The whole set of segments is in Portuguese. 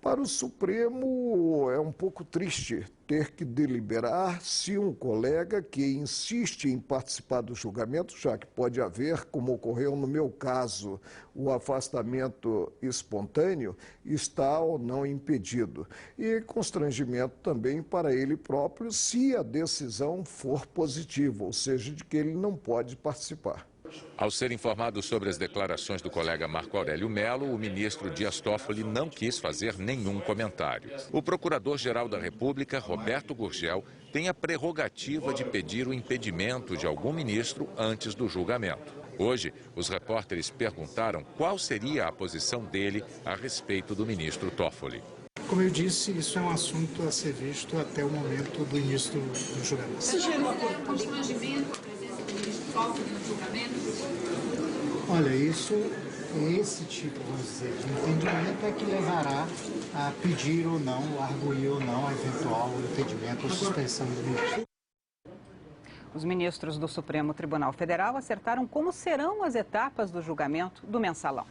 Para o Supremo é um pouco triste ter que deliberar se um colega que insiste em participar do julgamento, já que pode haver, como ocorreu no meu caso, o afastamento espontâneo, está ou não impedido. E constrangimento também para ele próprio se a decisão for positiva, ou seja, de que ele não pode participar. Ao ser informado sobre as declarações do colega Marco Aurélio Mello, o ministro Dias Toffoli não quis fazer nenhum comentário. O procurador-geral da República, Roberto Gurgel, tem a prerrogativa de pedir o impedimento de algum ministro antes do julgamento. Hoje, os repórteres perguntaram qual seria a posição dele a respeito do ministro Toffoli. Como eu disse, isso é um assunto a ser visto até o momento do início do julgamento. Isso gerou um constrangimento? Olha, esse tipo, vamos dizer, de entendimento é que levará a pedir ou não, a arguir ou não a eventual impedimento ou suspensão do ministro. Os ministros do Supremo Tribunal Federal acertaram como serão as etapas do julgamento do mensalão.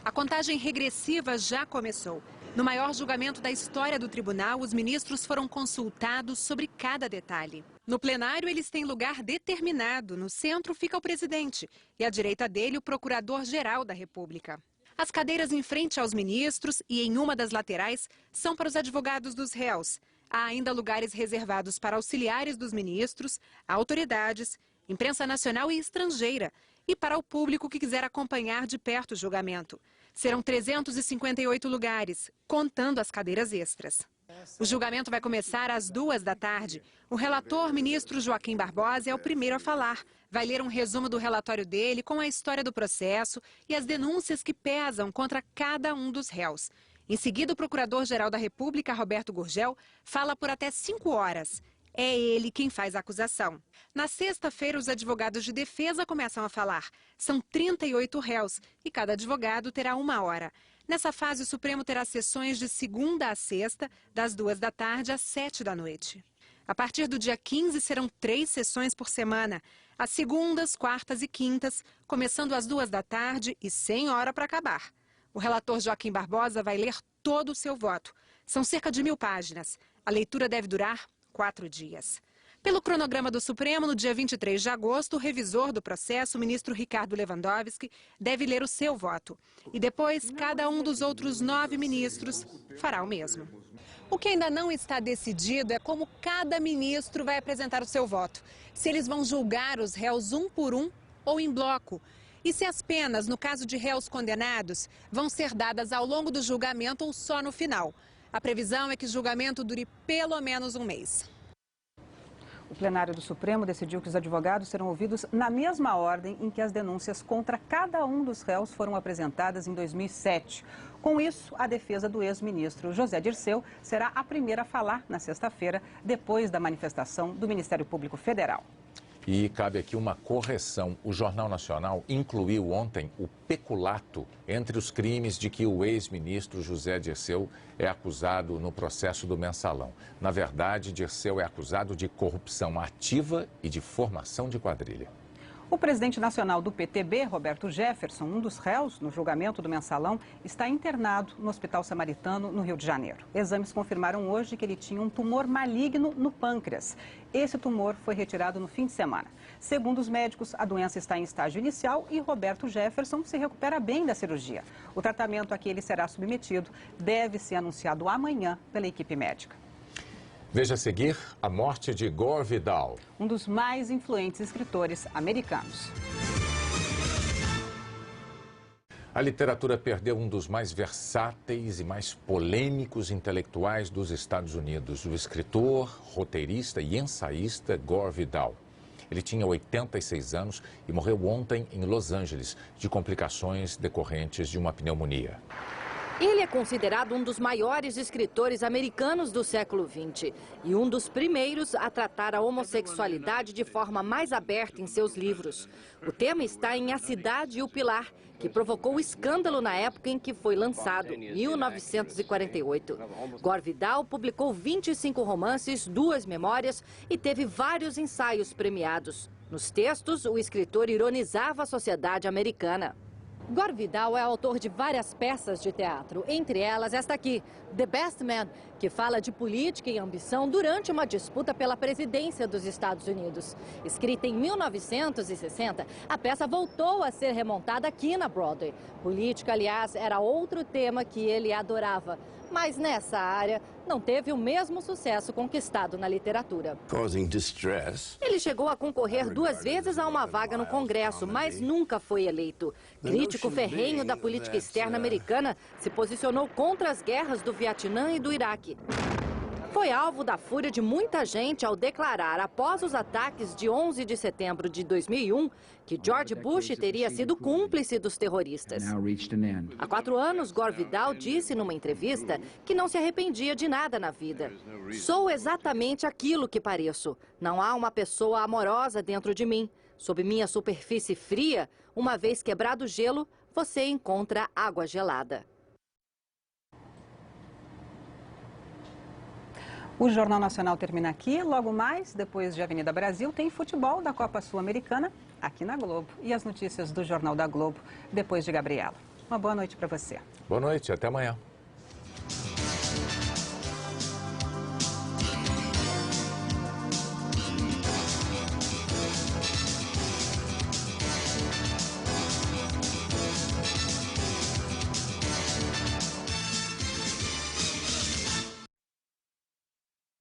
A contagem regressiva já começou. No maior julgamento da história do tribunal, os ministros foram consultados sobre cada detalhe. No plenário, eles têm lugar determinado. No centro fica o presidente e à direita dele o procurador-geral da República. As cadeiras em frente aos ministros e em uma das laterais são para os advogados dos réus. Há ainda lugares reservados para auxiliares dos ministros, autoridades, imprensa nacional e estrangeira e para o público que quiser acompanhar de perto o julgamento. Serão 358 lugares, contando as cadeiras extras. O julgamento vai começar às 14h. O relator, ministro Joaquim Barbosa, é o primeiro a falar. Vai ler um resumo do relatório dele com a história do processo e as denúncias que pesam contra cada um dos réus. Em seguida, o procurador-geral da República, Roberto Gurgel, fala por até 5 horas. É ele quem faz a acusação. Na sexta-feira, os advogados de defesa começam a falar. São 38 réus e cada advogado terá 1 hora. Nessa fase, o Supremo terá sessões de segunda a sexta, das 14h às 19h. A partir do dia 15, serão 3 sessões por semana. Às segundas, quartas e quintas, começando às 14h e sem hora para acabar. O relator Joaquim Barbosa vai ler todo o seu voto. São cerca de 1000 páginas. A leitura deve durar 4 dias. Pelo cronograma do Supremo, no dia 23 de agosto, o revisor do processo, o ministro Ricardo Lewandowski, deve ler o seu voto. E depois, cada um dos outros 9 ministros fará o mesmo. O que ainda não está decidido é como cada ministro vai apresentar o seu voto. Se eles vão julgar os réus um por um ou em bloco. E se as penas, no caso de réus condenados, vão ser dadas ao longo do julgamento ou só no final. A previsão é que o julgamento dure pelo menos 1 mês. O plenário do Supremo decidiu que os advogados serão ouvidos na mesma ordem em que as denúncias contra cada um dos réus foram apresentadas em 2007. Com isso, a defesa do ex-ministro José Dirceu será a primeira a falar na sexta-feira, depois da manifestação do Ministério Público Federal. E cabe aqui uma correção. O Jornal Nacional incluiu ontem o peculato entre os crimes de que o ex-ministro José Dirceu é acusado no processo do mensalão. Na verdade, Dirceu é acusado de corrupção ativa e de formação de quadrilha. O presidente nacional do PTB, Roberto Jefferson, um dos réus no julgamento do mensalão, está internado no Hospital Samaritano, no Rio de Janeiro. Exames confirmaram hoje que ele tinha um tumor maligno no pâncreas. Esse tumor foi retirado no fim de semana. Segundo os médicos, a doença está em estágio inicial e Roberto Jefferson se recupera bem da cirurgia. O tratamento a que ele será submetido deve ser anunciado amanhã pela equipe médica. Veja a seguir a morte de Gore Vidal, um dos mais influentes escritores americanos. A literatura perdeu um dos mais versáteis e mais polêmicos intelectuais dos Estados Unidos, o escritor, roteirista e ensaísta Gore Vidal. Ele tinha 86 anos e morreu ontem em Los Angeles de complicações decorrentes de uma pneumonia. Ele é considerado um dos maiores escritores americanos do século XX e um dos primeiros a tratar a homossexualidade de forma mais aberta em seus livros. O tema está em A Cidade e o Pilar, que provocou escândalo na época em que foi lançado, 1948. Gore Vidal publicou 25 romances, 2 memórias e teve vários ensaios premiados. Nos textos, o escritor ironizava a sociedade americana. Gore Vidal é autor de várias peças de teatro, entre elas esta aqui, The Best Man, que fala de política e ambição durante uma disputa pela presidência dos Estados Unidos. Escrita em 1960, a peça voltou a ser remontada aqui na Broadway. Política, aliás, era outro tema que ele adorava. Mas nessa área não teve o mesmo sucesso conquistado na literatura. Ele chegou a concorrer 2 vezes a uma vaga no Congresso, mas nunca foi eleito. Crítico ferrenho da política externa americana, se posicionou contra as guerras do Vietnã e do Iraque. Foi alvo da fúria de muita gente ao declarar, após os ataques de 11 de setembro de 2001, que George Bush teria sido cúmplice dos terroristas. Há 4 anos, Gore Vidal disse numa entrevista que não se arrependia de nada na vida. Sou exatamente aquilo que pareço. Não há uma pessoa amorosa dentro de mim. Sob minha superfície fria, uma vez quebrado o gelo, você encontra água gelada. O Jornal Nacional termina aqui. Logo mais, depois de Avenida Brasil, tem futebol da Copa Sul-Americana aqui na Globo. E as notícias do Jornal da Globo depois de Gabriela. Uma boa noite para você. Boa noite, até amanhã.